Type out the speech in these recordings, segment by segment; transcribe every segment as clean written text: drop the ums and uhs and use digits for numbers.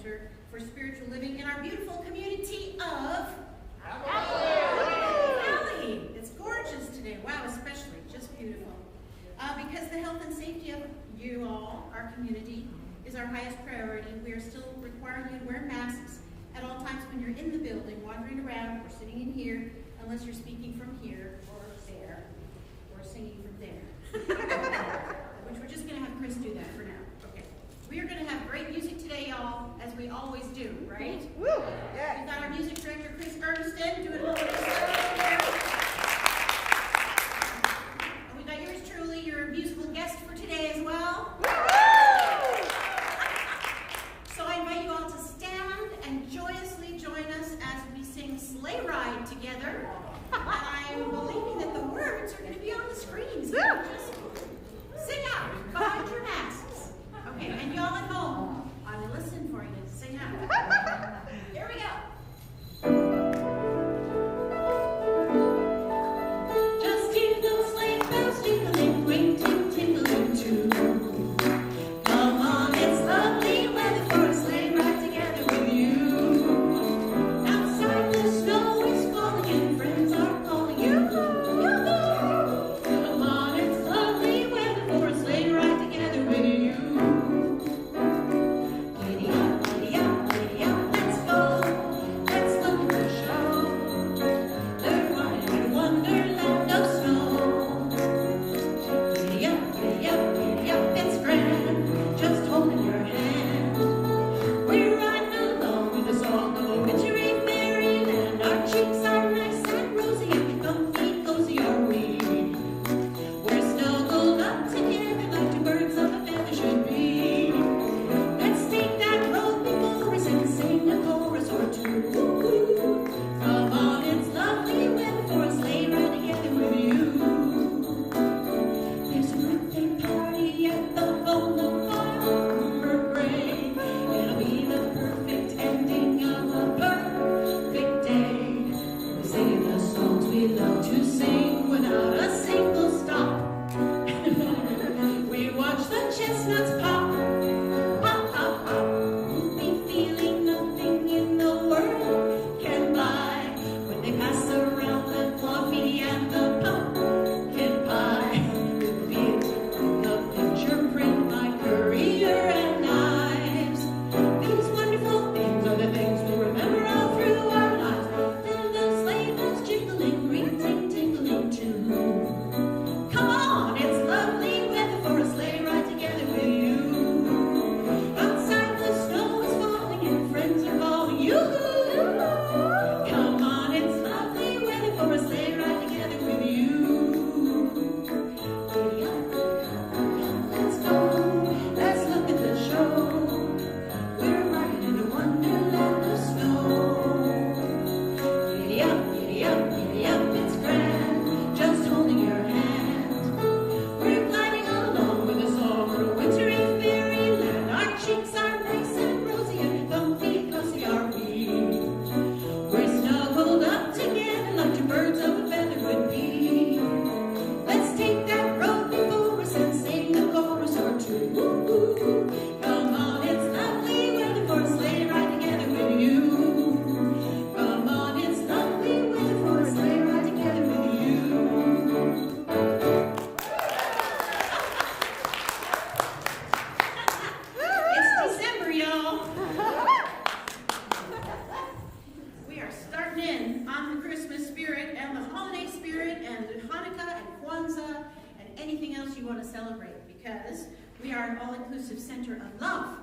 center for spiritual living in our beautiful community of Valley. It's gorgeous today. Wow, especially. Just beautiful. Because the health and safety of you all, our community, is our highest priority, we are still requiring you to wear masks at all times when you're in the building, wandering around, or sitting in here, unless you're speaking from here, or there, or singing from there. Which we're just going to have Chris do that for now. Okay. We are going to have great music today, y'all, as we always do, right? Woo! Yeah. We've got our music director, Chris Ernston, doing a little bit of stuff here. And we got yours truly, your musical guest for today as well. So I invite you all to stand and joyously join us as we sing Sleigh Ride together. And I'm believing that the words are going to be on the screens. So just sing out behind your masks. Okay, and y'all at home, I will listen for you to sing out. Here we go. Just hear those sleigh bells jingling, ring, ting, tingling too. Come on, it's lovely weather for a sleigh ride together with you. Outside the snow is falling and friends are calling you. Come on, it's lovely weather for a sleigh ride together with you. Giddy up, let's go. Let's look at the show. They're riding in a wonderland of snow. Giddy up, it's grand. Just holding your hand. We're riding along with the song of a wintry fairyland. Our cheeks are nice and rosy and comfy, cozy are we. We're snuggled up together like two birds of a feather should be. Let's take that road before us and sing a chorus or two. Come on, it's lovely weather for a sleigh ride together with you. There's a birthday party at the bonfire parade. It'll be the perfect ending of a perfect day. We're singing the songs we love to sing without a single stop. We watch the chestnuts pop, pop, pop, pop. Be feeling nothing in the world can buy when they pass around the coffee and the pumpkin pie. We'll feel the picture print like career and knives. These wonderful things are the things we'll remember all through our lives. Till the sleigh bells jingling, ring, ting, tingling too. Come on, it's lovely weather for a sleigh ride together with you. Outside the snow is falling and friends are calling you. Come on, it's lovely weather for a sleigh ride together with you. Giddy up, let's go. Let's look at the show. We're riding in a wonderland of snow. Giddy up, it's grand. Just holding your hand. We're gliding along with a song for a wintry fairyland. Our cheeks are nice and rosy and comfy, cozy are we. We're snuggled up together like two birds of a feather would be. Let's take that road before us and sing a chorus or two. Come on, it's lovely weather for a sleigh ride together with you. Come on, it's lovely weather for a sleigh ride together with you. It's December, y'all. We are starting in on the Christmas spirit and the holiday spirit and Hanukkah and Kwanzaa and anything else you want to celebrate, because we are an all-inclusive center of love.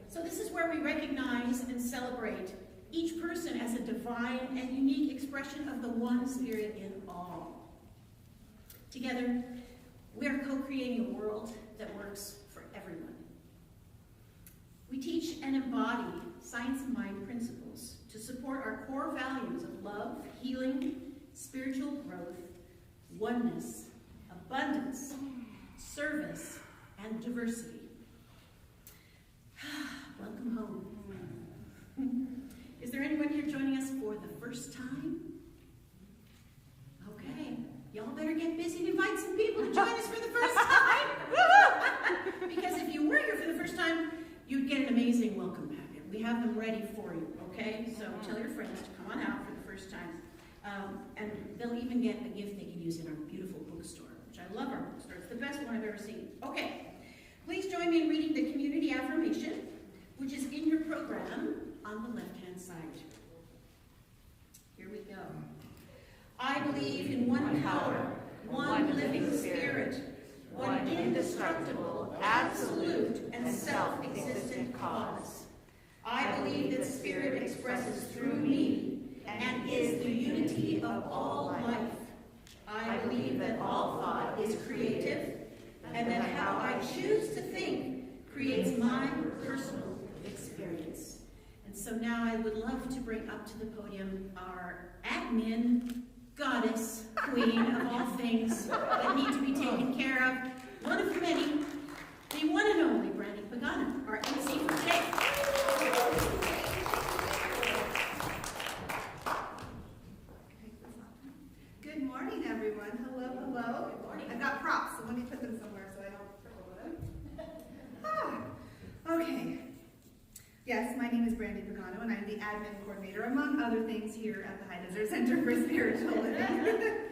So this is where we recognize and celebrate each person as a divine and unique expression of the one spirit in all. Together, we are co-creating a world that works for everyone. We teach and embody science and mind principles to support our core values of love, healing, spiritual growth, oneness, abundance, service, and diversity. Welcome home. Is there anyone here joining us for the first time? Okay, y'all better get busy and invite some people to join us for the first time. Because if you were here for the first time, you'd get an amazing welcome packet. We have them ready for you, okay? So tell your friends to come on out for the first time. And they'll even get a gift they can use in our beautiful bookstore, which I love our bookstore. It's the best one I've ever seen. Okay, please join me in reading the community affirmation, which is in your program on the left-hand side. Here we go. I believe in one power, one living spirit, one indestructible, absolute, and self-existent cause. I believe that spirit expresses through me and is the unity of all life. I believe that all thought is creative and that how I choose to think creates my personal experience. And so now I would love to bring up to the podium our admin goddess, queen of all things that need to be taken care of. One of many, the one and only Brandy Pagano, our MC for today. Good morning, everyone. Hello, hello. Good morning. I've got props, so let me put them somewhere so I don't triple them. Okay. Yes, my name is Brandy Pagano, and I'm the admin coordinator, among other things, here at the High Desert Center for Spiritual Living.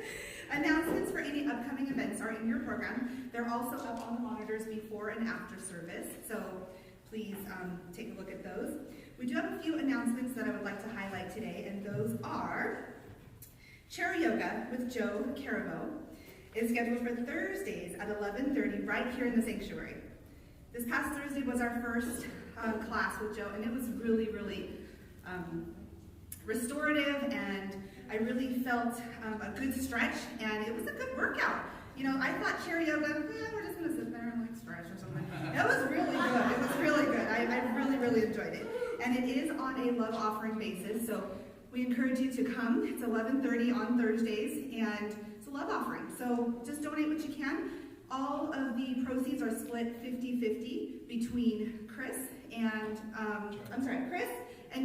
Announcements for any upcoming events are in your program. They're also up on the monitors before and after service, so please take a look at those. We do have a few announcements that I would like to highlight today, and those are Chair Yoga with Joe Caraveau is scheduled for Thursdays at 11:30 right here in the sanctuary. This past Thursday was our first class with Joe, and it was really, really restorative, and I really felt a good stretch, and it was a good workout. You know, I thought chair yoga, we're just going to sit there and like stretch or something. It was really good. It was really good. I really, really enjoyed it. And it is on a love offering basis, so we encourage you to come. It's 11:30 on Thursdays, and it's a love offering. So just donate what you can. All of the proceeds are split 50-50 between Chris and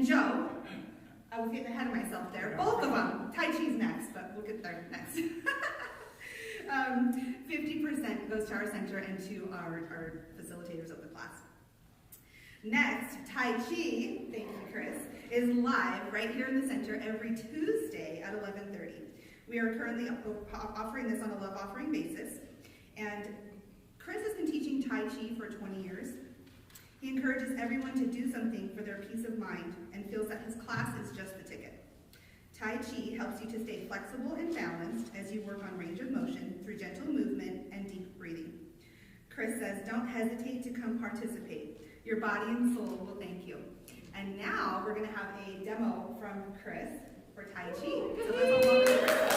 Joe. I was getting ahead of myself there. Both of them. Tai Chi's next, but we'll get there next. 50% goes to our center and to our facilitators of the class. Next, Tai Chi, thank you, Chris, is live right here in the center every Tuesday at 11:30. We are currently offering this on a love offering basis, and Chris has been teaching Tai Chi for 20 years. He encourages everyone to do something for their peace of mind and feels that his class is just the ticket. Tai Chi helps you to stay flexible and balanced as you work on range of motion through gentle movement and deep breathing. Chris says, don't hesitate to come participate. Your body and soul will thank you. And now we're going to have a demo from Chris for Tai Chi. So let's all welcome Chris.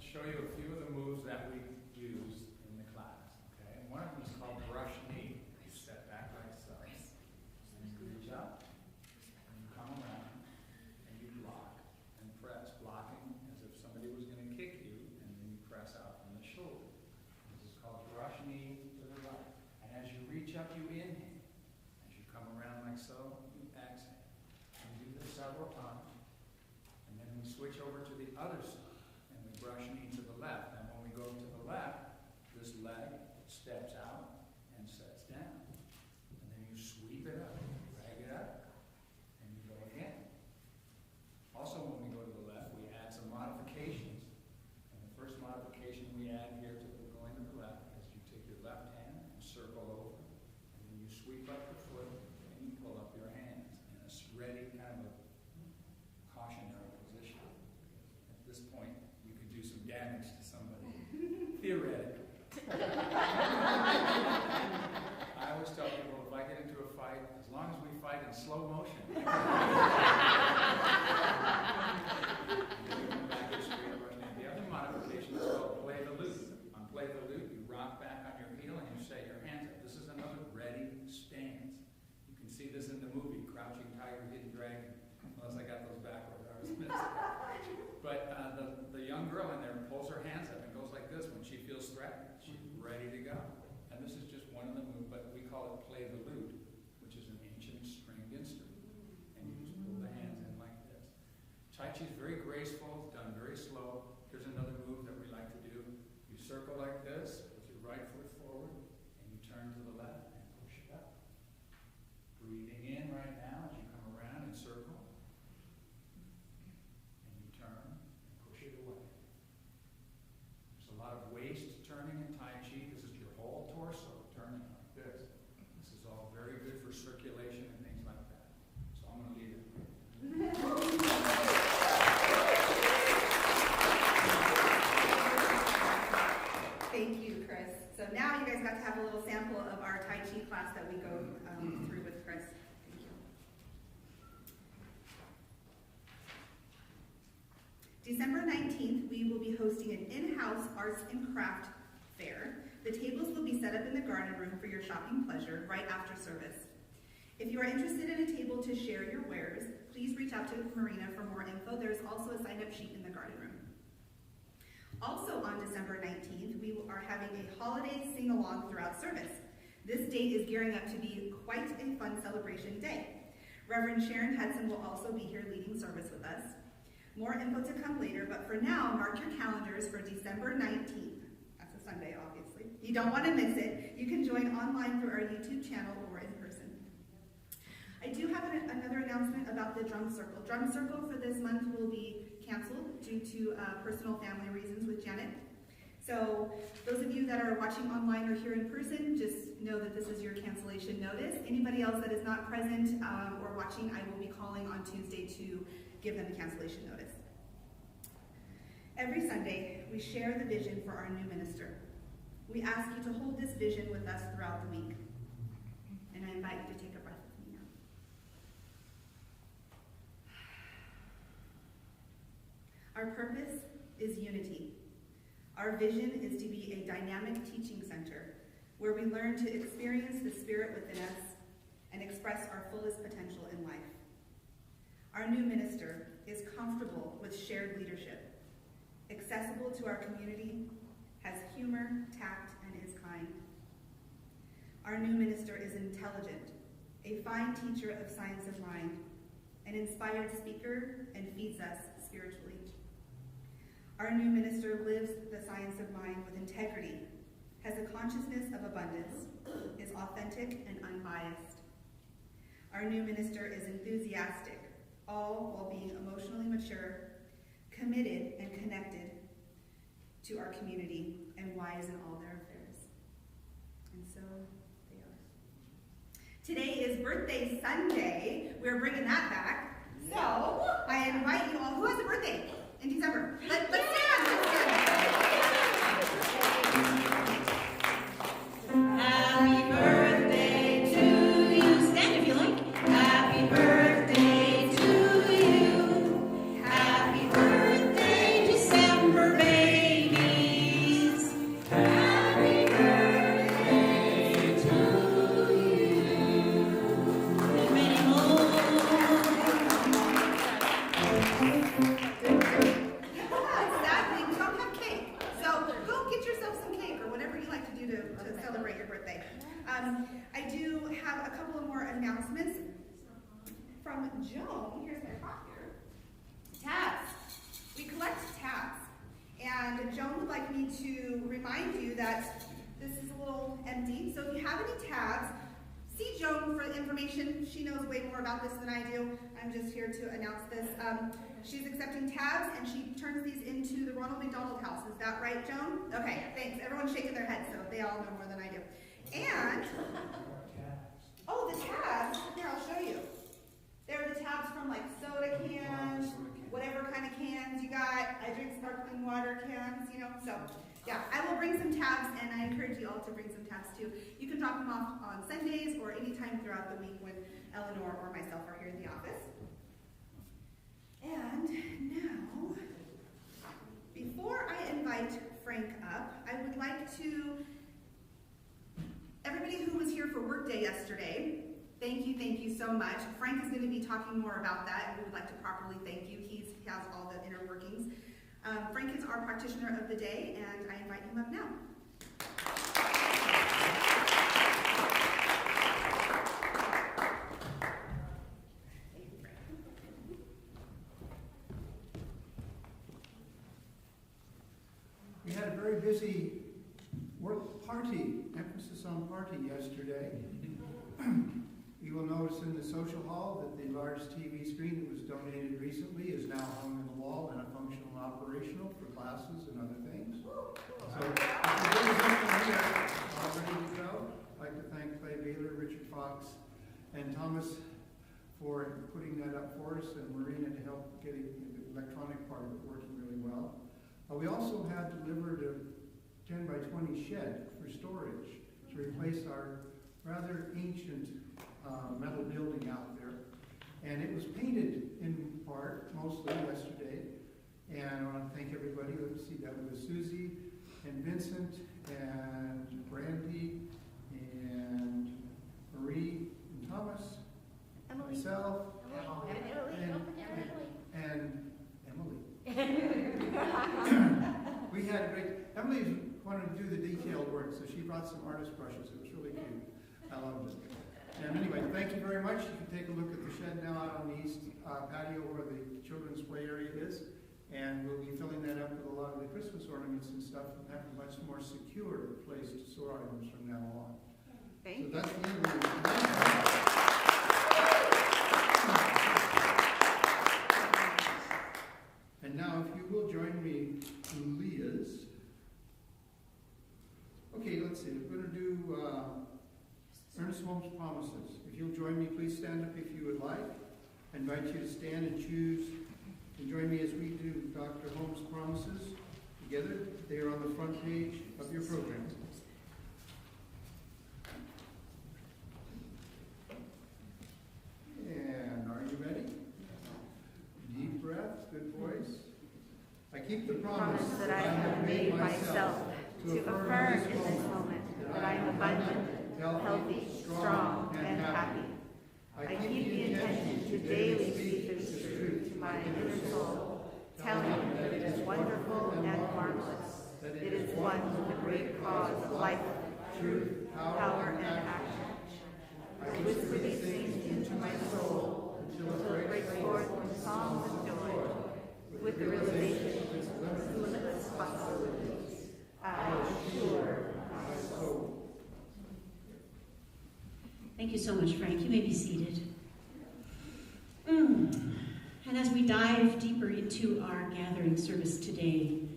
Show you a few of the moves that we use in the class. Okay, and one of them is called brush knee. You step back like so, and you reach up, and you come around, and you block and press, blocking as if somebody was going to kick you, and then you press out from the shoulder. This is called brush knee to the right. And as you reach up, you inhale. As you come around like so, you exhale. And do this several times, and then we switch over to the other side. Brush knee to the left. And when we go to the left, this leg steps out and sets down. And then you sweep it up, drag it up, and you go again. Also, when we go to the left, we add some modifications. And the first modification we add here to going to the left is you take your left hand and circle over, and then you sweep up the foot, and you pull up your hands in a ready kind of a cautionary position. At this point, do some damage to somebody, theoretically. I always tell people, if I get into a fight, as long as we fight in slow motion, the other modification is called play the lute. On play the lute, you rock back on your heel and you set your hands up. This is another ready stance. You can see this in the movie, Crouching Tiger, Hidden Dragon, unless I got those backwards. I was missing. But the young girl in there pulls her hands up and goes like this when she feels threatened. She's ready to go. And this is just one of the moves, but we call it play the lute, which is an ancient stringed instrument. And you just pull the hands in like this. Tai Chi is very graceful, done very slow. Here's another move that we like to do. got to have a little sample of our Tai Chi class that we go through with Chris. Thank you. December 19th, we will be hosting an in-house arts and craft fair. The tables will be set up in the garden room for your shopping pleasure right after service. If you are interested in a table to share your wares, please reach out to Marina for more info. There's also a sign-up sheet in the garden room. Also on December 19th, we are having a holiday sing-along throughout service. This date is gearing up to be quite a fun celebration day. Reverend Sharon Hudson will also be here leading service with us. More info to come later, but for now, mark your calendars for December 19th. That's a Sunday, obviously. You don't want to miss it. You can join online through our YouTube channel or in person. I do have another announcement about the drum circle. Drum circle for this month will be canceled due to personal family reasons with Janet. So those of you that are watching online or here in person, just know that this is your cancellation notice. Anybody else that is not present or watching, I will be calling on Tuesday to give them a cancellation notice. Every Sunday, we share the vision for our new minister. We ask you to hold this vision with us throughout the week. And I invite you to take a breath with me now. Our purpose is unity. Our vision is to be a dynamic teaching center where we learn to experience the Spirit within us and express our fullest potential in life. Our new minister is comfortable with shared leadership, accessible to our community, has humor, tact, and is kind. Our new minister is intelligent, a fine teacher of science of mind, an inspired speaker, and feeds us spiritually. Our new minister lives the science of mind with integrity, has a consciousness of abundance, is authentic and unbiased. Our new minister is enthusiastic, all while being emotionally mature, committed and connected to our community, and wise in all their affairs. And so they are. Today is Birthday Sunday. We're bringing that back. So I invite you all. Who has a birthday in December? Let's stand. Happy birthday to you. Stand if you like. Happy birthday to you. Happy birthday, December babies. Happy birthday to you. And many more. Sadly, we don't have cake. So go get yourself some cake or whatever you like to do to celebrate your birthday. I do have a couple of more announcements from Joan. Here's my prop here. Tabs. We collect tabs. And Joan would like me to remind you that this is a little empty. So if you have any tabs, see Joan for information. She knows way more about this than I do. I'm just here to announce this. She's accepting tabs, and she turns these into the Ronald McDonald House. Is that right, Joan? Okay, thanks. Everyone's shaking their heads, so they all know more than I do. And, oh, the tabs. Here, I'll show you. They're the tabs from like soda cans, whatever kind of cans you got. I drink sparkling water cans, you know. So, yeah, I will bring some tabs, and I encourage you all to bring some tabs too. You can drop them off on Sundays or anytime throughout the week when Eleanor or myself are here in the office. And now, before I invite Frank up, I would like to, everybody who was here for workday yesterday, thank you so much. Frank is going to be talking more about that, and we would like to properly thank you. He has all the inner workings. Frank is our practitioner of the day, and I invite him up now. We had a very busy work party, emphasis on party yesterday. You will notice in the social hall that the large TV screen that was donated recently is now hung on the wall and functional and operational for classes and other things. So, if there is something here all ready to go, I'd like to thank Clay Baylor, Richard Fox, and Thomas for putting that up for us, and Marina to help getting the electronic part of it working really well. We also had delivered a 10 by 20 shed for storage to replace our rather ancient metal building out there. And it was painted in part, mostly yesterday. And I want to thank everybody. Let's see, that was Susie and Vincent and Brandy and Marie and Thomas, Emily. myself, and Emily. We had a great, Emily wanted to do the detailed work, so she brought some artist brushes. It was really cute. I loved it. And anyway, thank you very much. You can take a look at the shed now out on the east patio where the children's play area is. And we'll be filling that up with a lot of the Christmas ornaments and stuff and have a much more secure place to store items from now on. Thank you. So that's the end of it. And now, if you will join me in Leah's. Okay, let's see. We're going to do Ernest Holmes' Promises. If you'll join me, please stand up if you would like. I invite you to stand and choose and join me as we do Dr. Holmes' Promises together. They are on the front page of your program. And are you ready? Deep breath, good voice. I keep the promise That I have made myself to affirm in this moment that I am abundant, healthy, strong, and happy. I keep the intention to daily speak this truth to my inner soul, telling it that it is wonderful and marvelous. It is one with the great cause of life, truth, power, and action. I whisper these things into my soul until it breaks forth in songs of joy, with the realization of its limitless possibilities. I assure my soul. Thank you so much, Frank. You may be seated. And as we dive deeper into our gathering service today,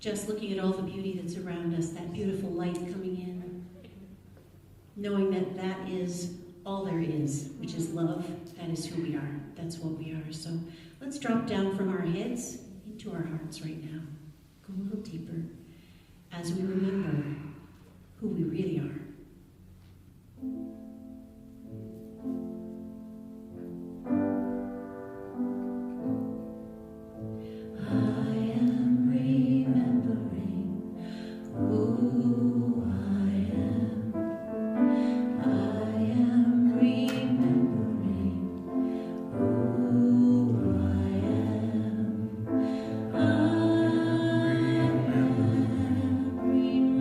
just looking at all the beauty that's around us, that beautiful light coming in, knowing that that is all there is, which is love, that is who we are. That's what we are. So let's drop down from our heads into our hearts right now. Go a little deeper as we remember who we really are. Remembering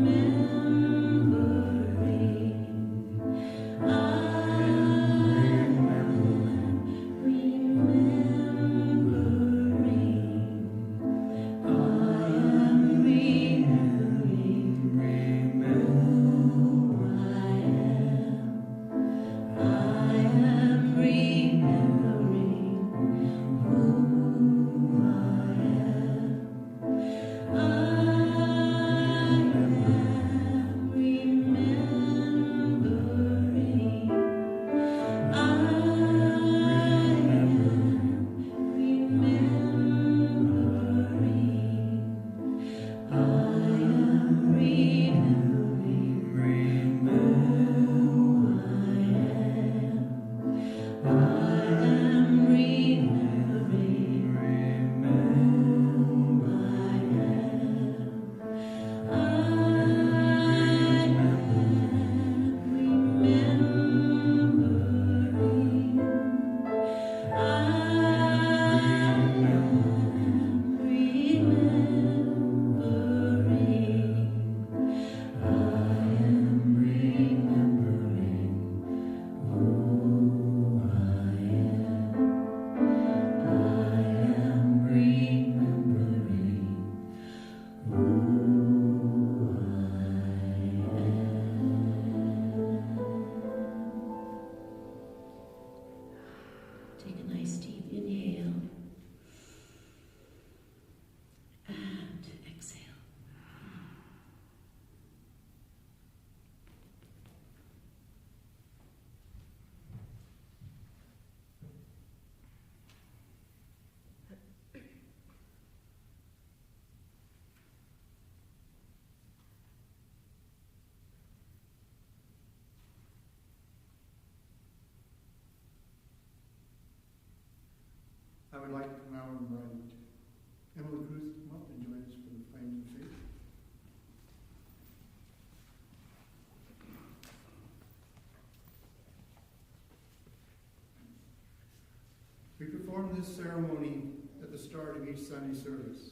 perform this ceremony at the start of each Sunday service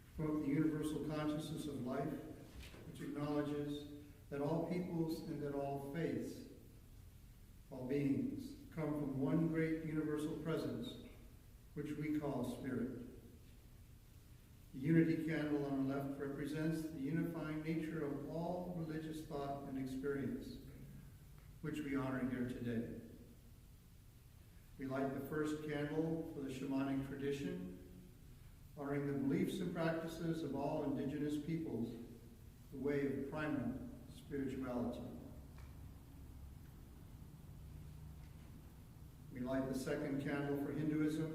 to promote the universal consciousness of life, which acknowledges that all peoples and that all faiths, all beings, come from one great universal presence, which we call Spirit. The unity candle on the left represents the unifying nature of all religious thought and experience, which we honor here today. We light the first candle for the shamanic tradition, honoring the beliefs and practices of all indigenous peoples, the way of primal spirituality. We light the second candle for Hinduism,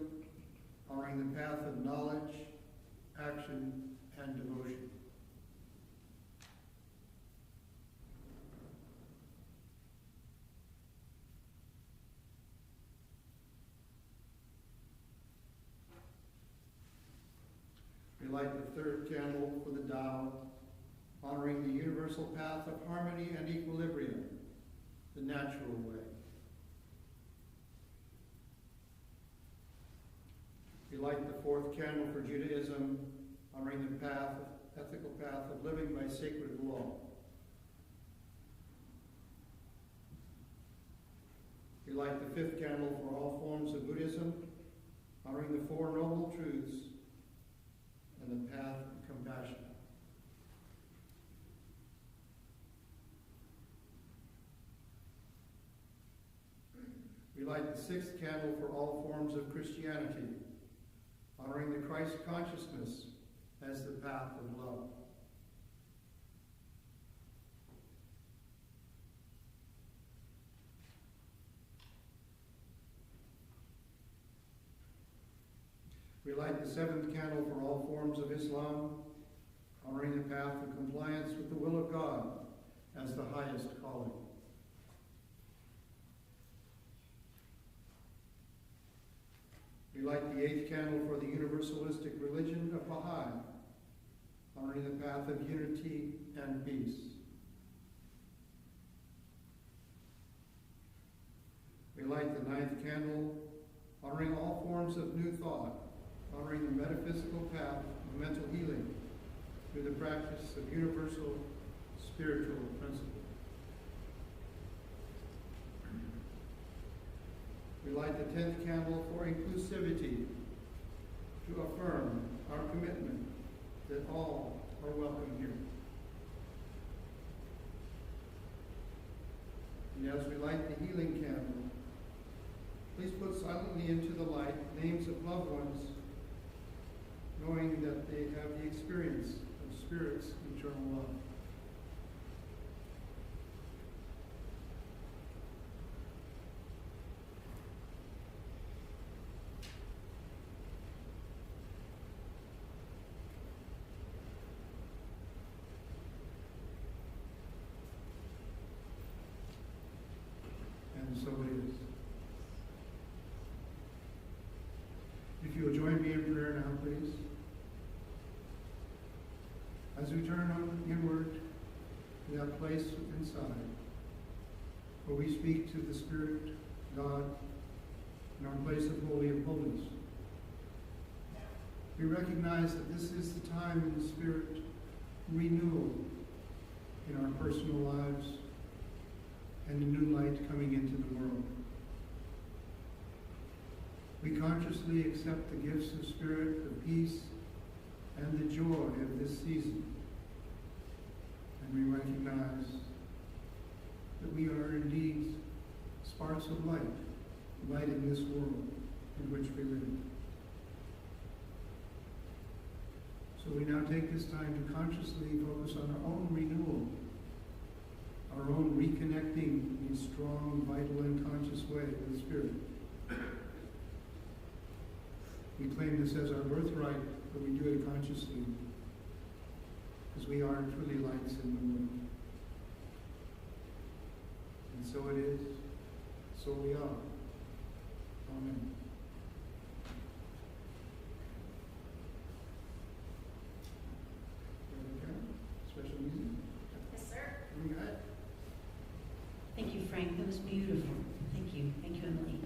honoring the path of knowledge, action, and devotion. We light the third candle for the Tao, honoring the universal path of harmony and equilibrium, the natural way. We light the fourth candle for Judaism, honoring the ethical path of living by sacred law. We light the fifth candle for all forms of Buddhism, honoring the Four Noble Truths and the path of compassion. We light the sixth candle for all forms of Christianity, honoring the Christ consciousness as the path of love. We light the seventh candle for all forms of Islam, honoring the path of compliance with the will of God as the highest calling. We light the eighth candle for the universalistic religion of Baha'i, honoring the path of unity and peace. We light the ninth candle, honoring all forms of new thought, honoring the metaphysical path of mental healing through the practice of universal spiritual principles. We light the 10th candle for inclusivity, to affirm our commitment that all are welcome here. And as we light the healing candle, please put silently into the light names of loved ones, knowing that they have the experience of Spirit's eternal love. And so it is. If you will join me in prayer now, please. As we turn inward to that place inside, where we speak to the Spirit, God, in our place of Holy of Holies, we recognize that this is the time in the Spirit renewal in our personal lives and a new light coming into the world. We consciously accept the gifts of Spirit, the peace, and the joy of this season. And we recognize that we are indeed sparks of light in this world in which we live. So we now take this time to consciously focus on our own renewal, our own reconnecting in a strong, vital, and conscious way with the Spirit. We claim this as our birthright, but we do it consciously, because we are truly lights in the world. And so it is, so we are. Amen. Special music? Yes, sir. You got it? Thank you, Frank. That was beautiful. Thank you. Thank you, Emily.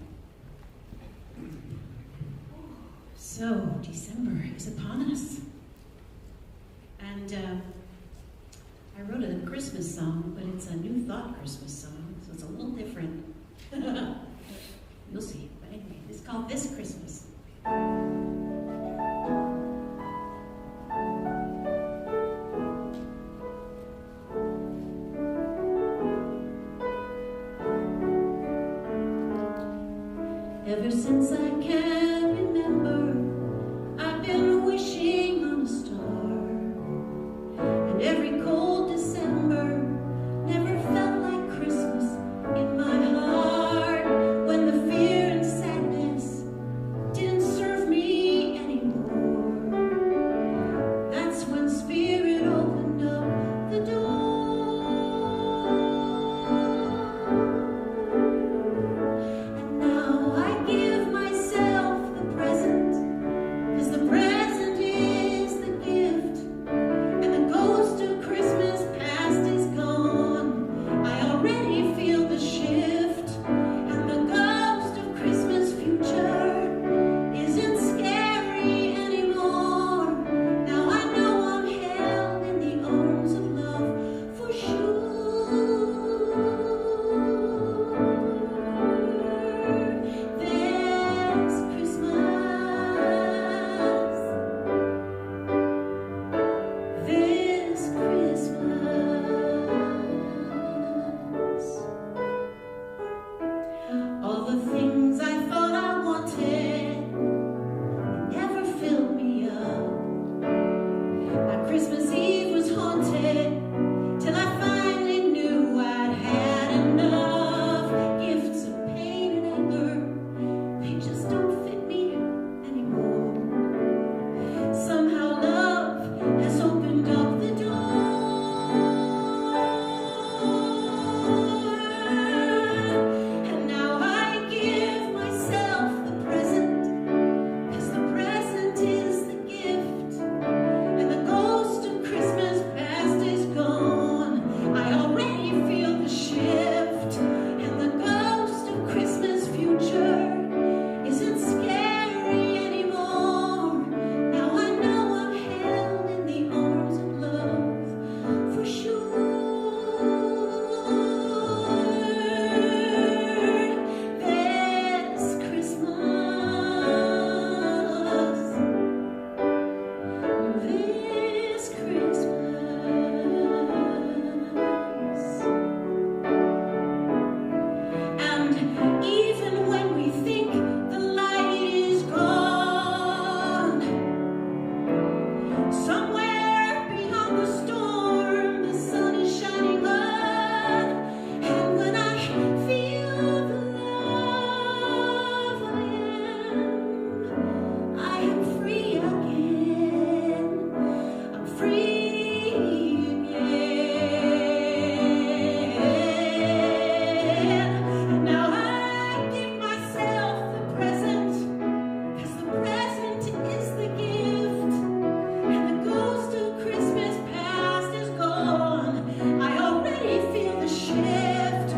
So, December is upon us. And I wrote a Christmas song, but it's a New Thought Christmas song, so it's a little different. You'll see. But anyway, it's called This Christmas. Ever since I can remember, I've been wishing on a star. And every cold December never felt like Christmas in my heart. When the fear and sadness didn't serve me anymore, that's when Spirit opened up the door. And now I give myself the present, 'cause the present is the gift. And the ghost of Christmas past is gone. I already feel the shift. And the ghost of Christmas future isn't scary anymore. Now I know I'm held in the arms of love for sure. This Christmas, this Christmas, all the things I thought I wanted never filled me up. My Christmas Eve was haunted till I finally knew I'd had enough. Gifts of pain and anger, they just don't fit me anymore. Somehow love has opened up the door. And now I give myself the present, 'cause the present is the gift. And the ghost of Christmas past is gone. I already feel the shift. And the ghost of Christmas future isn't scary anymore. Now I know I'm held in the arms of love for sure. This Christmas, this Christmas. And even when we think the light is gone, somewhere beyond the storm, the sun is shining on. And when I feel the love I am free again. I'm free again. And now I give myself the present, 'cause the present is the gift. And the ghost of Christmas past is gone. I already feel the shift.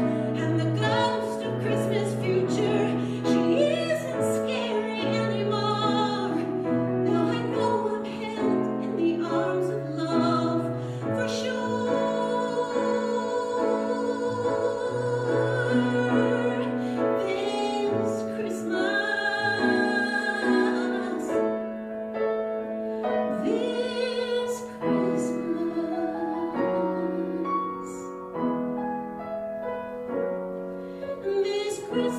And the ghost of Christmas future, she isn't scary anymore. Now I know I'm held in the arms of love for sure. This Christmas, this Christmas, this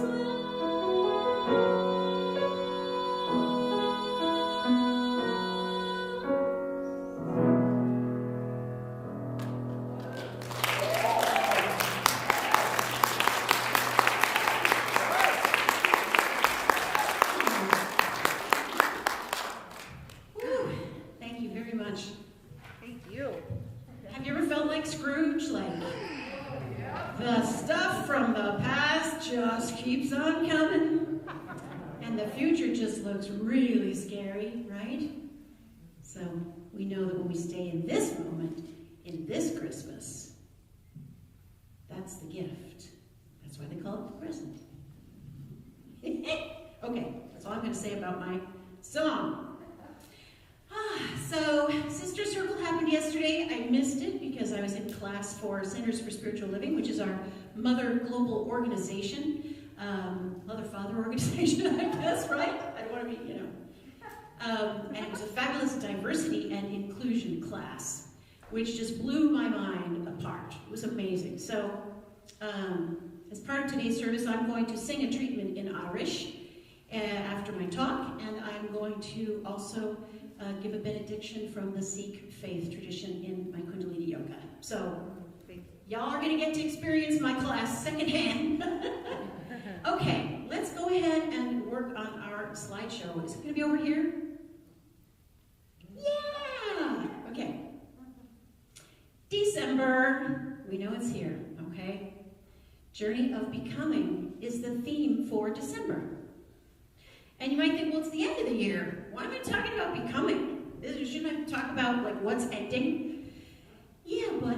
Whew. Thank you very much. Thank you. Have you ever felt like Scrooge? Like the stuff from the past just keeps on coming, and the future just looks really scary, right? So we know that when we stay in this moment, in this Christmas, that's the gift. That's why they call it the present. Okay, that's all I'm going to say about my song. So Sister Circle happened yesterday. I missed it because I was in class for Centers for Spiritual Living, which is our mother global organization. Mother-father organization, I guess, right? I don't want to be, and it was a fabulous diversity and inclusion class, which just blew my mind apart. It was amazing. So, as part of today's service, I'm going to sing a treatment in Irish after my talk, and I'm going to also give a benediction from the Sikh faith tradition in my Kundalini Yoga. So, y'all are going to get to experience my class secondhand. Okay, let's go ahead and work on our slideshow. Is it going to be over here? Yeah! Okay. December. We know it's here, okay? Journey of Becoming is the theme for December. And you might think, well, it's the end of the year. Why am I talking about becoming? Shouldn't I talk about, like, what's ending? Yeah, but,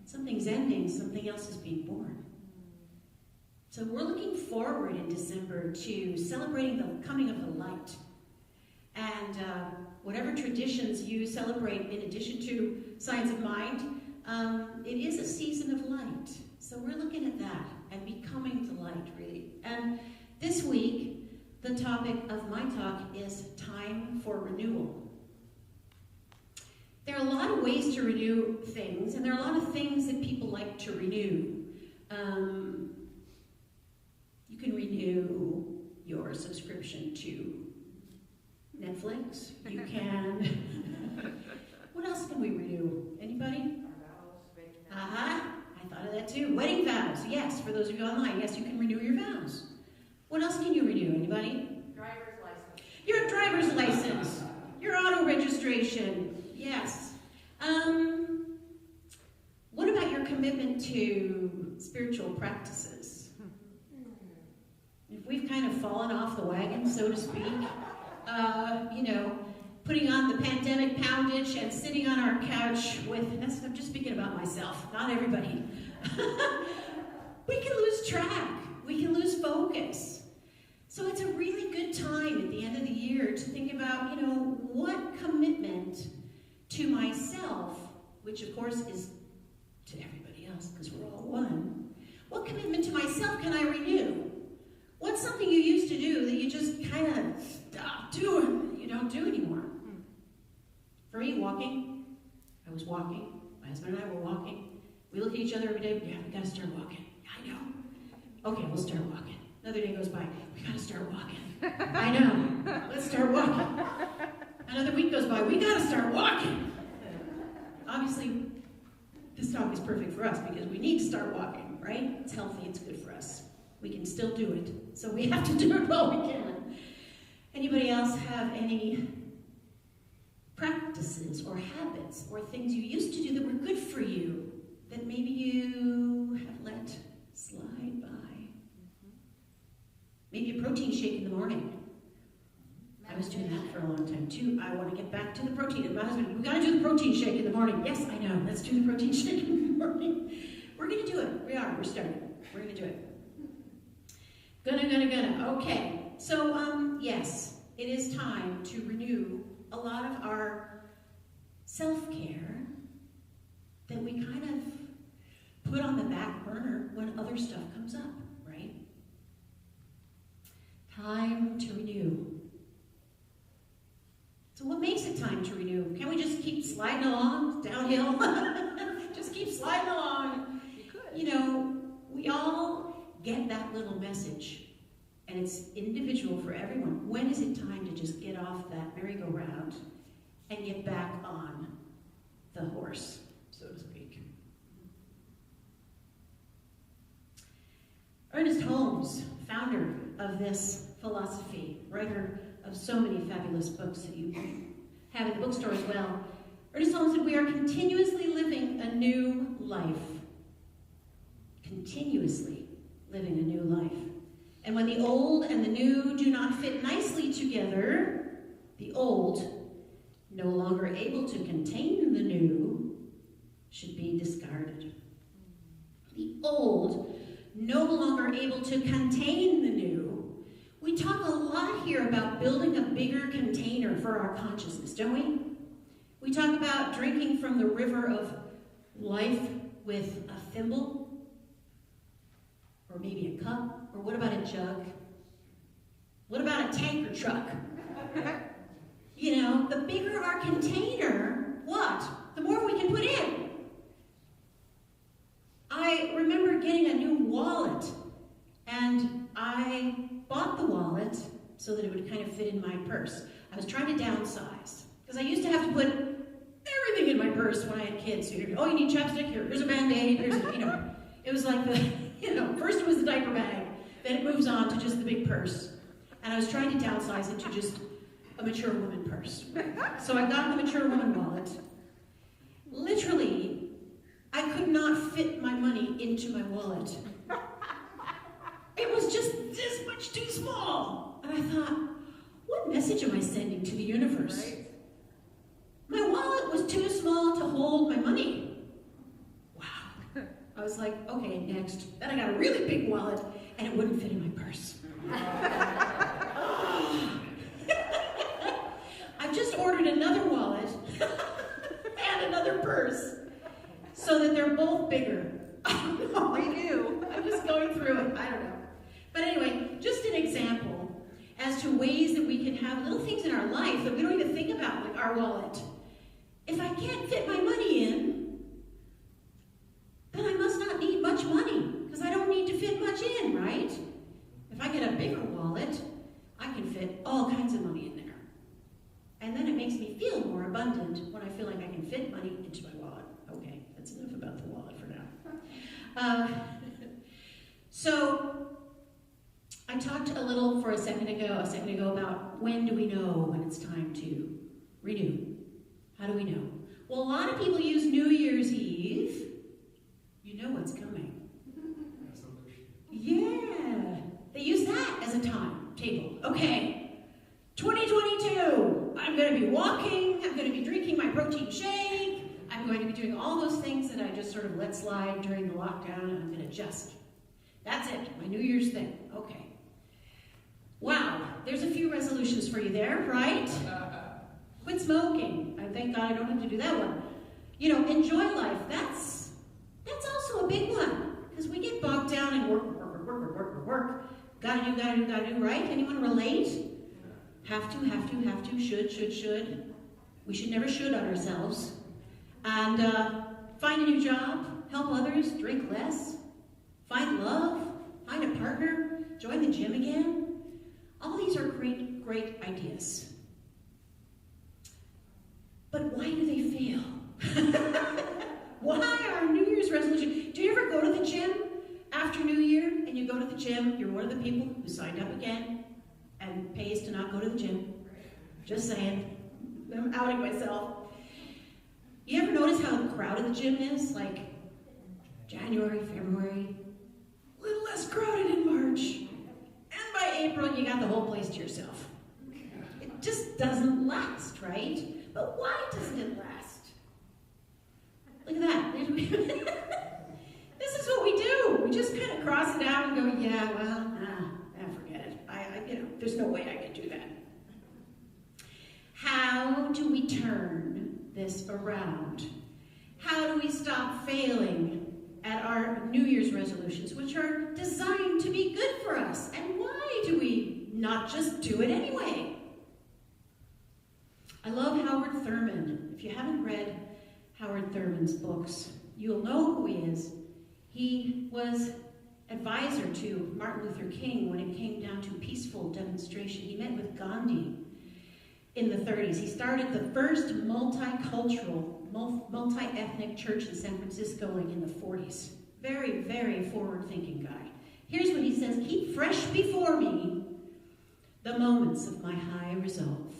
something's ending, something else is being born. So we're looking forward in December to celebrating the coming of the light. And whatever traditions you celebrate in addition to Signs of Mind, it is a season of light. So we're looking at that and becoming the light, really. And this week, the topic of my talk is time for renewal. There are a lot of ways to renew things, and there are a lot of things that people like to renew. You can renew your subscription to Netflix. You can... What else can we renew? Anybody? I thought of that too. Wedding vows. Yes, for those of you online. Yes, you can renew your vows. What else can you renew? Anybody? Driver's license. Your driver's license. Your auto registration. Yes. What about your commitment to spiritual practices? If we've kind of fallen off the wagon, so to speak, putting on the pandemic poundage and sitting on our couch with, I'm just speaking about myself, not everybody. We can lose track. We can lose focus. So it's a really good time at the end of the year to think about, what commitment to myself, which of course is to everybody else because we're all one, what commitment to myself can I renew? What's something you used to do that you just kind of stopped doing, that you don't do anymore? For me, walking. I was walking. My husband and I were walking. We look at each other every day. Yeah, we got to start walking. I know. Okay, we'll start walking. Another day goes by. We got to start walking. I know. Let's start walking. Another week goes by. We got to start walking. Obviously, this talk is perfect for us because we need to start walking, right? It's healthy. It's good for us. We can still do it. So we have to do it while we can. Anybody else have any practices or habits or things you used to do that were good for you that maybe you have let slide by? Maybe a protein shake in the morning. I was doing that for a long time too. I want to get back to the protein. And my husband, we got to do the protein shake in the morning. Yes, I know. Let's do the protein shake in the morning. We're going to do it. We are. We're starting. We're going to do it. Gonna. Okay. So, yes, it is time to renew a lot of our self-care that we kind of put on the back burner when other stuff comes up, right? Time to renew. So what makes it time to renew? Can we just keep sliding along downhill? Just keep sliding along. You could. We all get that little message, and it's individual for everyone. When is it time to just get off that merry-go-round and get back on the horse, so to speak? Ernest Holmes, founder of this philosophy, writer of so many fabulous books that you have at the bookstore as well. Ernest Holmes said, we are continuously living a new life. Continuously living a new life. And when the old and the new do not fit nicely together, the old, no longer able to contain the new, should be discarded. The old, no longer able to contain the new, We talk a lot here about building a bigger container for our consciousness, don't we? We talk about drinking from the river of life with a thimble, or maybe a cup, or what about a jug? What about a tanker truck? You know, the bigger our container, what? The more we can put in. I remember getting a new wallet, and I bought the wallet so that it would kind of fit in my purse. I was trying to downsize, because I used to have to put everything in my purse when I had kids. So oh, you need chapstick? Here's a Band-Aid. Here's a, you know. It was like the, you know, first it was the diaper bag, then it moves on to just the big purse. And I was trying to downsize it to just a mature woman purse. So I got the mature woman wallet. Literally, I could not fit my money into my wallet. It was just this much too small. And I thought, what message am I sending to the universe? Right. My wallet was too small to hold my money. Wow. I was like, okay, next. Then I got a really big wallet, and it wouldn't fit in my purse. I've just ordered another wallet and another purse so that they're both bigger. Renew. I'm just going through it. I don't know. But anyway, just an example as to ways that we can have little things in our life that we don't even think about, like our wallet. If I can't fit my money in, then I must not need much money, because I don't need to fit much in, right? If I get a bigger wallet, I can fit all kinds of money in there. And then it makes me feel more abundant when I feel like I can fit money into my wallet. Okay, that's enough about the wallet for now. So, I talked a little for a second ago about when do we know when it's time to renew? How do we know? Well, a lot of people use New Year's Eve. You know what's coming. Yeah. They use that as a timetable. Okay. 2022. I'm going to be walking. I'm going to be drinking my protein shake. I'm going to be doing all those things that I just sort of let slide during the lockdown, and I'm going to adjust. That's it. My New Year's thing. Okay. Wow. There's a few resolutions for you there, right? Quit smoking. Thank God I don't have to do that one. You know, enjoy life. That's also a big one, because we get bogged down in work. Gotta do, right? Anyone relate? Have to, should. We should never should on ourselves. And find a new job, help others, drink less, find love, find a partner, join the gym again. All these are great ideas. But why do they fail? Why are New Year's resolutions? Do you ever go to the gym after New Year and you go to the gym, you're one of the people who signed up again and pays to not go to the gym? Just saying. I'm outing myself. You ever notice how crowded the gym is? Like January, February, a little less crowded in March. And by April, you got the whole place to yourself. It just doesn't last, right? But why doesn't it last? Look at that. This is what we do. We just kind of cross it out and go, yeah, well, forget it. There's no way I can do that. How do we turn this around? How do we stop failing at our New Year's resolutions, which are designed to be good for us? And why do we not just do it anyway? I love Howard Thurman. If you haven't read Howard Thurman's books, you'll know who he is. He was advisor to Martin Luther King when it came down to peaceful demonstration. He met with Gandhi in the 30s. He started the first multicultural, multi-ethnic church in San Francisco in the 40s. Very, very forward-thinking guy. Here's what he says: keep fresh before me the moments of my high resolve.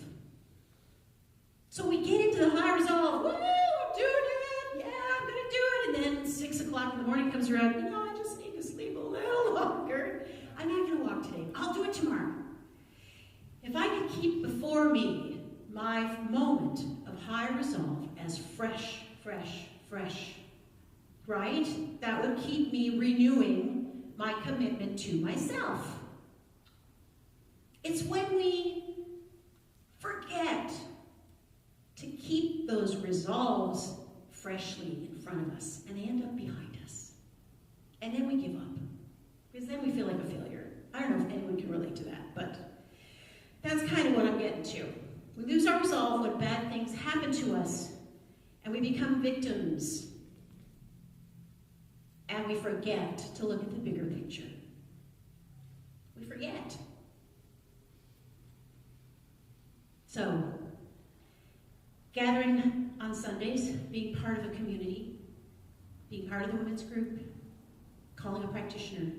So we get into the high resolve. Woo, I'm doing it. Yeah, I'm going to do it. And then 6 o'clock in the morning comes around. I just need to sleep a little longer. I'm not going to walk today. I'll do it tomorrow. If I could keep before me my moment of high resolve as fresh, right? That would keep me renewing my commitment to myself. It's when we forget to keep those resolves freshly in front of us, and they end up behind us. And then we give up, because then we feel like a failure. I don't know if anyone can relate to that, but that's kind of what I'm getting to. We lose our resolve when bad things happen to us, and we become victims. And we forget to look at the bigger picture. We forget. So, gathering on Sundays, being part of a community, being part of the women's group, calling a practitioner.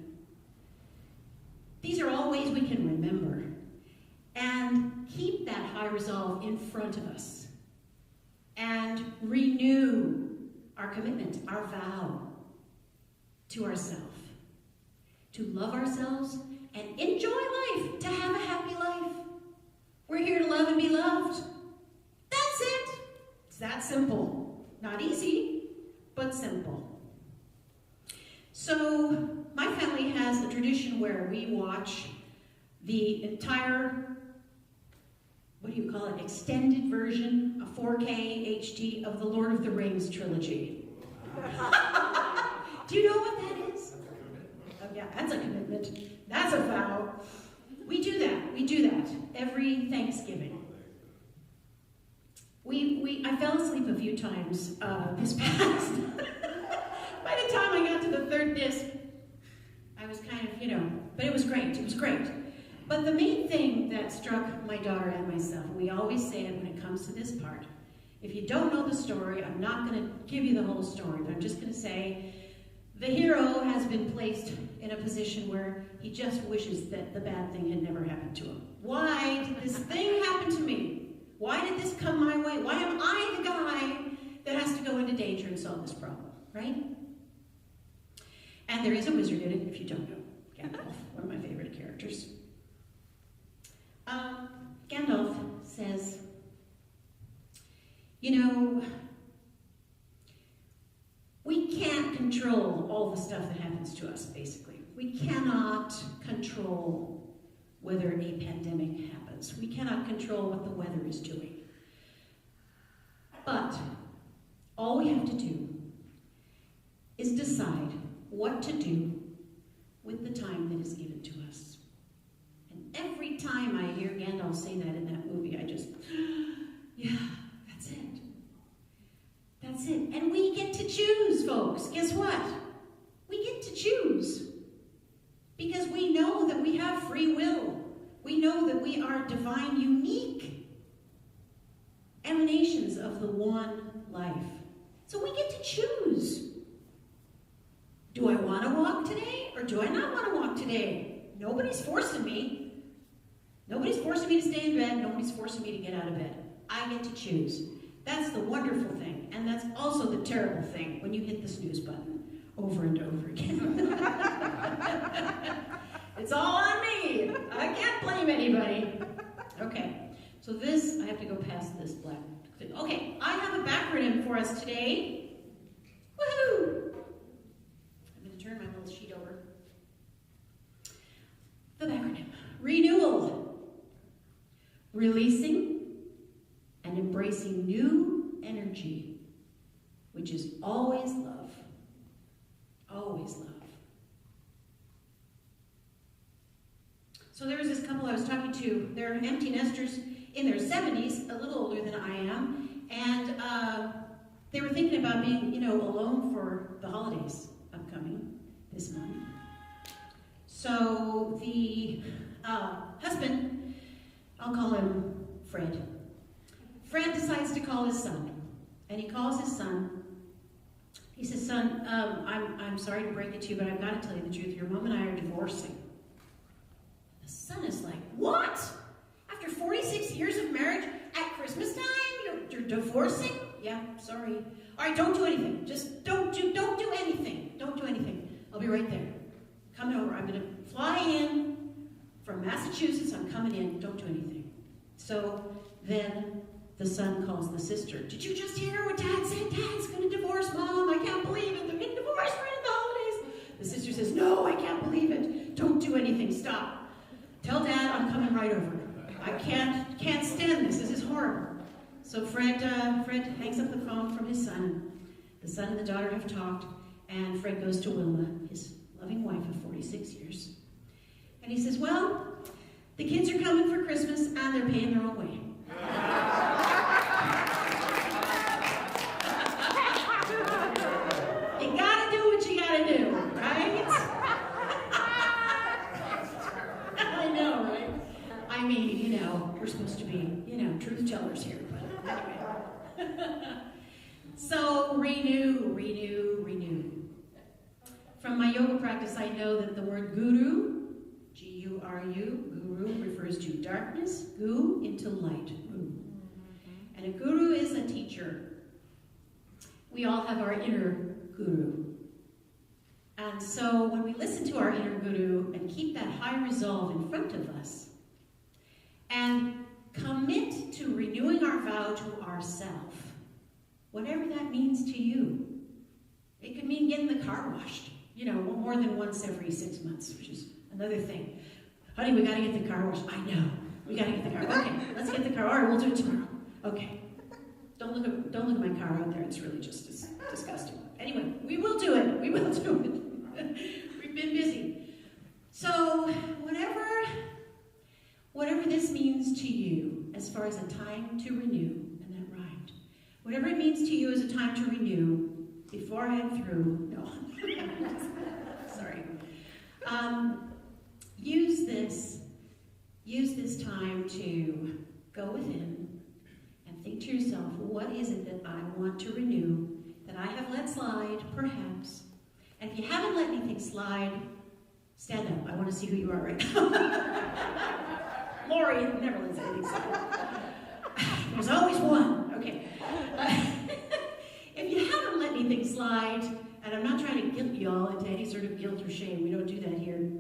These are all ways we can remember and keep that high resolve in front of us and renew our commitment, our vow to ourselves, to love ourselves and enjoy life, to have a happy life. We're here to love and be loved. That's it. It's that simple. Not easy, but simple. So, my family has a tradition where we watch the entire, extended version, a 4K HD of the Lord of the Rings trilogy. Do you know what that is? Oh yeah, that's a commitment. That's a vow. We do that every Thanksgiving. I fell asleep a few times this past. By the time I got to the third disc, I was kind of, but it was great. It was great. But the main thing that struck my daughter and myself, we always say it when it comes to this part, if you don't know the story, I'm not going to give you the whole story, but I'm just going to say the hero has been placed in a position where he just wishes that the bad thing had never happened to him. Why did this thing happen to me? Why did this come my way? Why am I the guy that has to go into danger and solve this problem, right? And there is a wizard in it, if you don't know. Gandalf, one of my favorite characters. Gandalf says, we can't control all the stuff that happens to us, basically. We cannot control whether a pandemic happens. We cannot control what the weather is doing. But all we have to do is decide what to do with the time that is given to us. And every time I hear Gandalf say that in that movie, I just, yeah, that's it. That's it. And we get to choose, folks. Guess what? We get to choose. Because we know that we have free will. We know that we are divine, unique emanations of the one life. So we get to choose. Do I want to walk today or do I not want to walk today? Nobody's forcing me. Nobody's forcing me to stay in bed. Nobody's forcing me to get out of bed. I get to choose. That's the wonderful thing. And that's also the terrible thing when you hit the snooze button over and over again. It's all on me. I can't blame anybody. Okay, so this, I have to go past this black thing. Okay, I have a backronym for us today. Woohoo! I'm going to turn my little sheet over. The backronym. Renewal. Releasing and embracing new energy, which is always love. Always love. So there was this couple I was talking to. They're empty nesters in their 70s, a little older than I am, and they were thinking about being, alone for the holidays upcoming this month. So the husband, I'll call him Fred. Fred decides to call his son, and he calls his son. He says, "Son, I'm sorry to break it to you, but I've got to tell you the truth. Your mom and I are divorcing." The son is like, "What? After 46 years of marriage, at Christmas time, you're divorcing?" "Yeah, sorry." "All right, don't do anything. Just don't do anything. Don't do anything. I'll be right there. Coming over. I'm going to fly in from Massachusetts. I'm coming in. Don't do anything." So then the son calls the sister. "Did you just hear what Dad said? Dad's going to divorce Mom. I can't believe it. They're getting divorced right at the holidays." The sister says, "No, I can't believe it. Don't do anything. Stop. Tell Dad I'm coming right over." hangs up the phone from his son. The son and the daughter have talked, and Fred goes to Wilma, his loving wife of 46 years. And he says, well, the kids are coming for Christmas, and they're paying their own way. You gotta do what you gotta do, right? I know, right? I mean, you know, we're supposed to be, you know, truth tellers here, but anyway. So, renew, renew, renew. From my yoga practice, I know that the word guru, G-U-R-U, guru refers to darkness, gu into light. And a guru is a teacher. We all have our inner guru. And so when we listen to our inner guru and keep that high resolve in front of us and commit to renewing our vow to ourself, whatever that means to you. It could mean getting the car washed, you know, more than once every 6 months, which is another thing. Honey, we gotta get the car washed. I know. We gotta get the car. Okay, let's get the car. All right, we'll do it tomorrow. Okay. Don't look at my car out there. It's really just disgusting. Anyway, we will do it. We will do it. We've been busy. So whatever this means to you as far as a time to renew, and that rhymed. Whatever it means to you as a time to renew, before I'm through, no. Sorry. Use this time to go within and think to yourself, what is it that I want to renew, that I have let slide, perhaps? And if you haven't let anything slide, stand up. I want to see who you are right now. Lori never lets anything slide. There's always one. Okay. If you haven't let anything slide, and I'm not trying to guilt you all into any sort of guilt or shame, we don't do that here,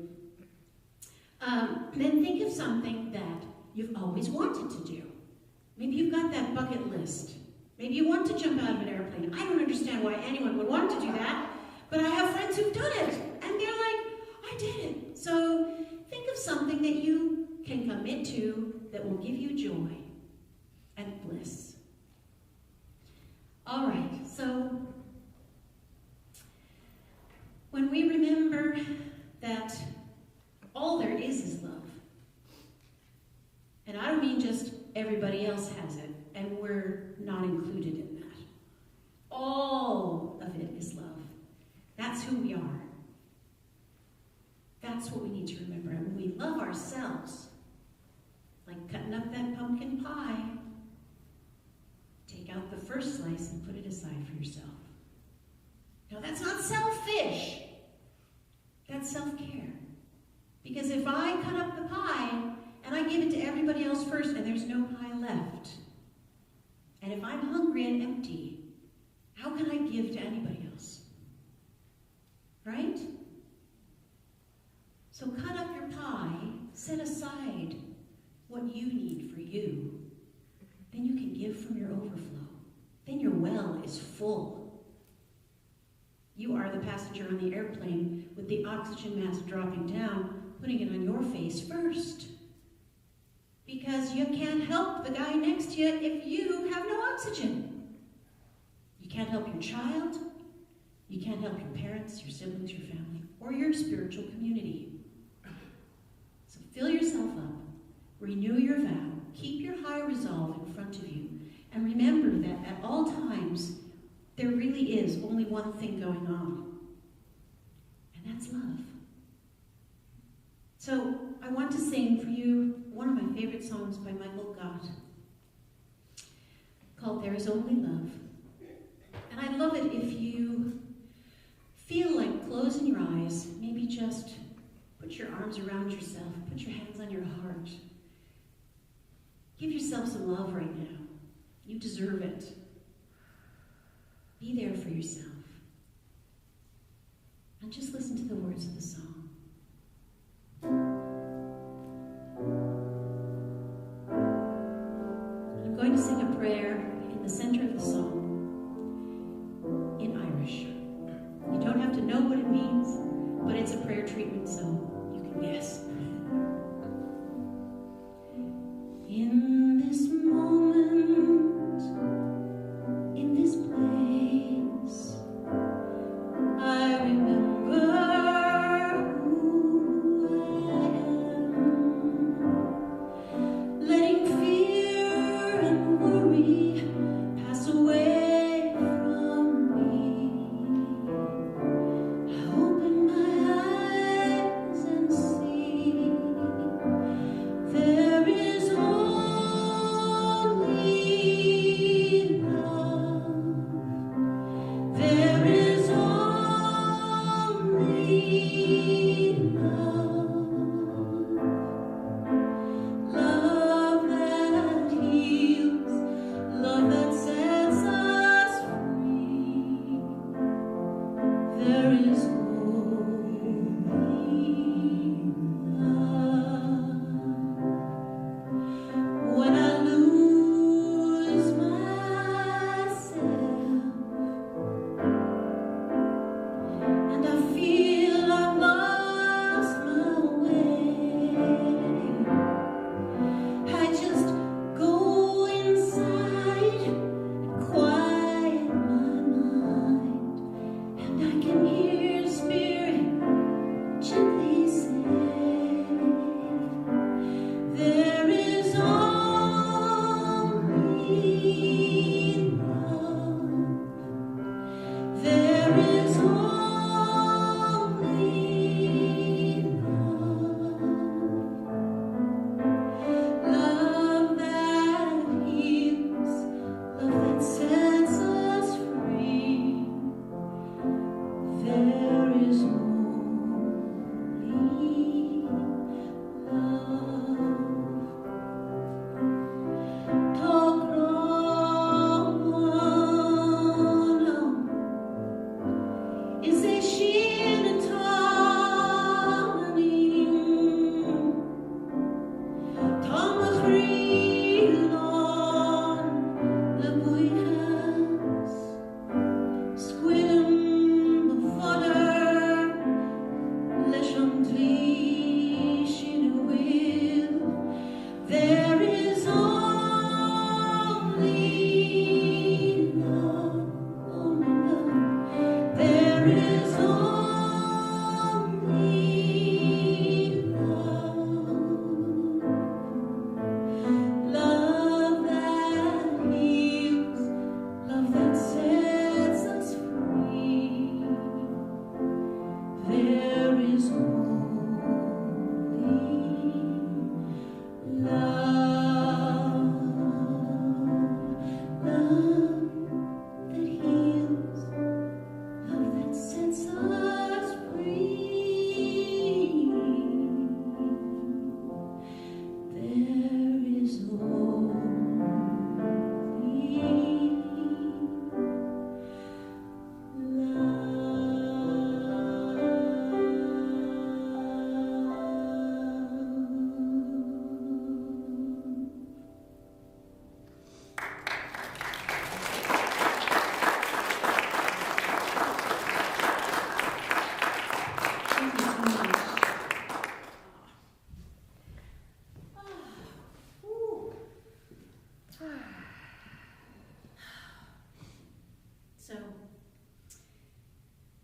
then think of something that you've always wanted to do. Maybe you've got that bucket list. Maybe you want to jump out of an airplane. I don't understand why anyone would want to do that, but I have friends who've done it, and they're like, I did it. So think of something that you can commit to that will give you joy and bliss. All right, so when we remember that all there is love, and I don't mean just everybody else has it, and we're not included in that. All of it is love. That's who we are. That's what we need to remember. And when we love ourselves, like cutting up that pumpkin pie, take out the first slice and put it aside for yourself. Now that's not selfish. That's self-care. Because if I cut up the pie and I give it to everybody else first and there's no pie left, and if I'm hungry and empty, how can I give to anybody else? Right? So cut up your pie, set aside what you need for you. Then you can give from your overflow. Then your well is full. You are the passenger on the airplane with the oxygen mask dropping down, putting it on your face first. Because you can't help the guy next to you if you have no oxygen. You can't help your child. You can't help your parents, your siblings, your family, or your spiritual community. So fill yourself up, renew your vow, keep your high resolve in front of you, and remember that at all times, there really is only one thing going on, and that's love. So I want to sing for you one of my favorite songs by Michael Gott, called There Is Only Love. And I'd love it if you feel like closing your eyes, maybe just put your arms around yourself, put your hands on your heart. Give yourself some love right now. You deserve it. Be there for yourself. And just listen to the words of the song. I'm going to sing a prayer in the center of the song in Irish. You don't have to know what it means, but it's a prayer treatment, so you can guess. In this moment, in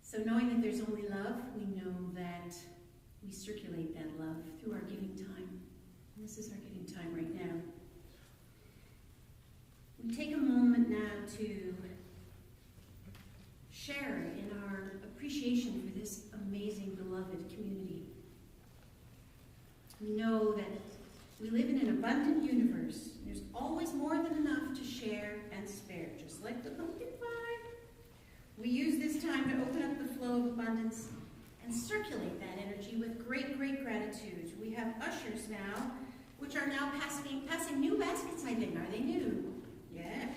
So knowing that there's only love, we know that we circulate that love through our giving time. And this is our giving time right now. We take a moment now to share in our appreciation for this amazing, beloved community. We know that we live in an abundant universe. There's always more than enough to share and spare, just like the pumpkin pie. We use this time to open up the flow of abundance and circulate that energy with great, great gratitude. We have ushers now, which are now passing new baskets, I think. Are they new? Yeah.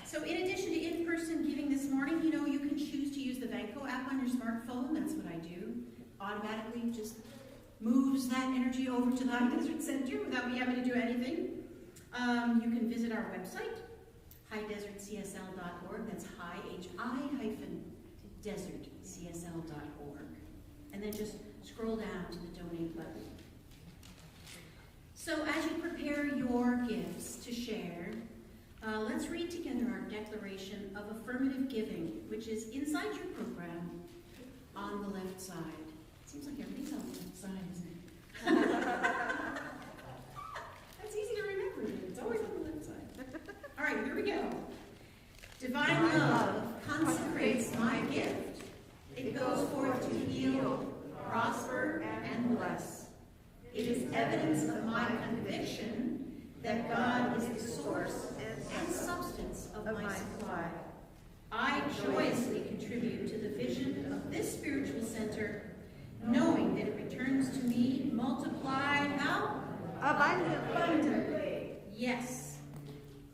So in addition to in-person giving this morning, you know, you can choose to use the Vanco app on your smartphone. That's what I do. Automatically just moves that energy over to the High Desert Center without me having to do anything. You can visit our website, HighDesertCSL.org. That's hi-desertcsl.org. And then just scroll down to the donate button. So as you prepare your gifts to share, let's read together our declaration of affirmative giving, which is inside your program on the left side. Seems like everything's on the left side, isn't it? That's easy to remember. It's always on the left side. All right, here we go. Divine love consecrates my gift. It goes forth to heal, prosper, and bless. It is evidence of my conviction that God is the source and substance of my supply. I joyously contribute to the vision of this spiritual center, knowing that it returns to me multiplied how? Abundantly. Yes.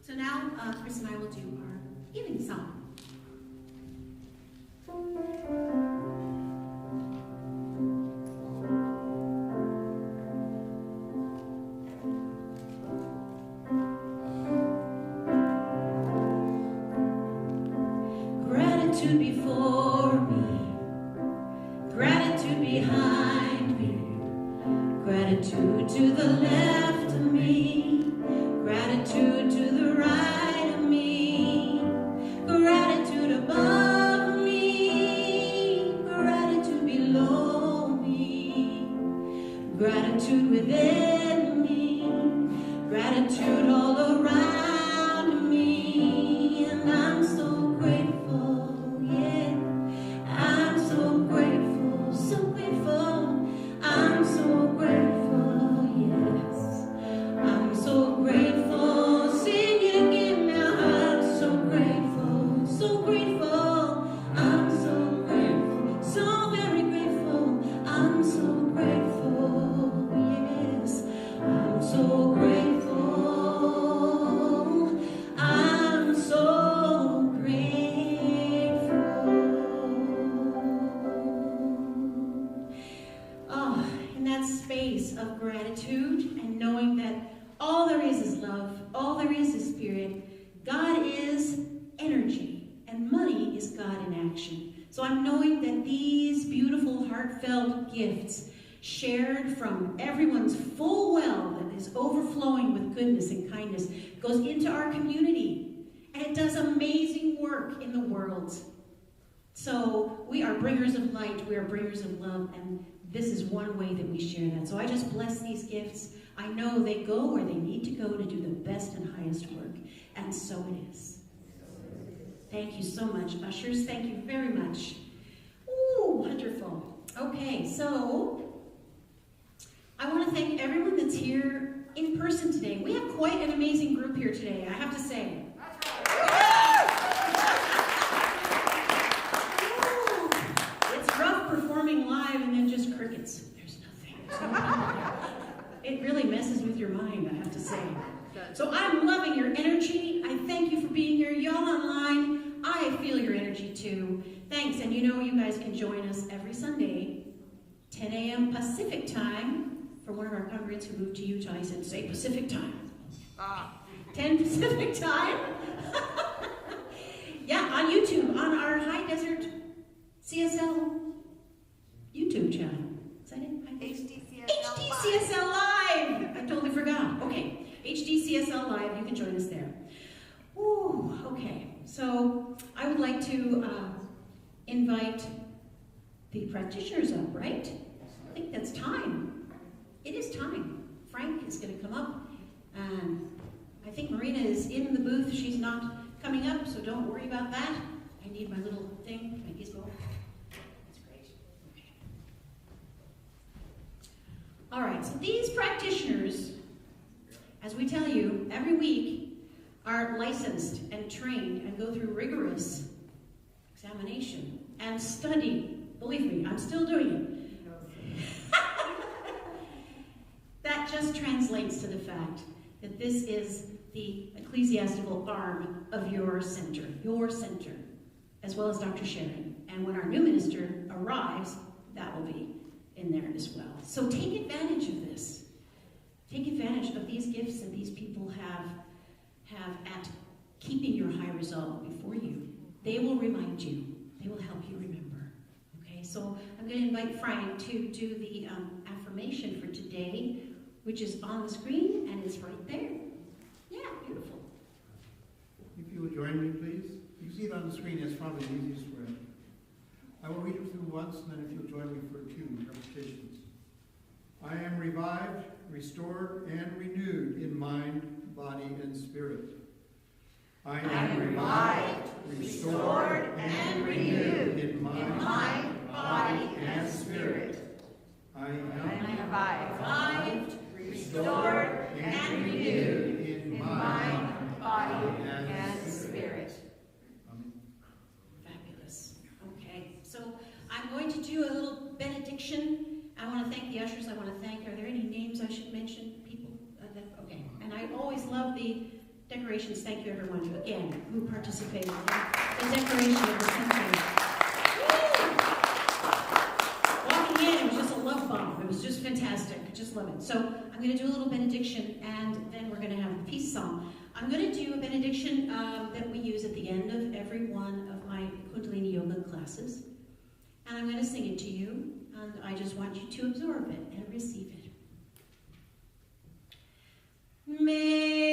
So now Chris and I will do our giving song. before me, gratitude behind me, gratitude to the left of me, gratitude to the right of me, gratitude above me, gratitude below me, gratitude within me, gratitude all around me, and I'm so grateful, yeah. I'm so grateful, so grateful. I'm so grateful, yes. I'm so grateful. Sing it again now. I'm so grateful, so grateful. I'm so grateful, so very grateful. I'm so grateful, yes. I'm so grateful. I'm so grateful. Oh, in that space of gratitude and knowing that all there is love, all there is spirit, God is energy, and money is God in action. So I'm knowing that these beautiful, heartfelt gifts shared from everyone's full well that is overflowing with goodness and kindness goes into our community, and it does amazing work in the world. So we are bringers of light, we are bringers of love, and this is one way that we share that. So I just bless these gifts. I know they go where they need to go to do the best and highest work, and so it is. Thank you so much, ushers. Thank you very much. Ooh, wonderful. Okay, so I want to thank everyone that's here in person today. We have quite an amazing group here today, I have to say. It's rough performing live and then just crickets. There's nothing. It really messes with your mind, I have to say. So I'm loving your energy. I thank you for being here. Y'all online, I feel your energy too. Thanks, and you know you guys can join us every Sunday, 10 a.m. Pacific time. For one of our congregants who moved to Utah, he said, say Pacific time. 10 Pacific time. Yeah, on YouTube, on our High Desert CSL YouTube channel. Is that it? HDCSL Live! I totally forgot. Okay, HDCSL Live, you can join us there. Ooh, okay. So I would like to invite the practitioners up, right? I think that's time. It is time. Frank is going to come up. I think Marina is in the booth. She's not coming up, so don't worry about that. I need my little thing, my gizmo. That's great. Okay. All right, so these practitioners, as we tell you, every week are licensed and trained and go through rigorous examination and study. Believe me, I'm still doing it. That just translates to the fact that this is the ecclesiastical arm of your center, as well as Dr. Sharon. And when our new minister arrives, that will be in there as well. So take advantage of this. Take advantage of these gifts that these people have at keeping your high resolve before you. They will remind you. They will help you remember. Okay, so I'm going to invite Frank to do the affirmation for today, which is on the screen, and it's right there. Yeah, beautiful. If you would join me, please. You see it on the screen, it's probably the easiest way. I will read it through once, and then if you'll join me for 2 repetitions. I am revived, restored, and renewed in mind, body, and spirit. I am revived, restored, and renewed in mind, body, and spirit. I am revived, restored, and renewed in mind, body, and spirit. Fabulous. Okay, so I'm going to do a little benediction. I want to thank the ushers. I want to thank, are there any names I should mention? People? Okay. And I always love the decorations. Thank you, everyone, again, who participated in the decoration of the sanctuary. Walking in, it was just a love bomb. It was just fantastic. I just love it. So I'm going to do a little benediction, and then we're going to have a peace song. I'm going to do a benediction that we use at the end of every one of my Kundalini Yoga classes. And I'm going to sing it to you, and I just want you to absorb it and receive it. May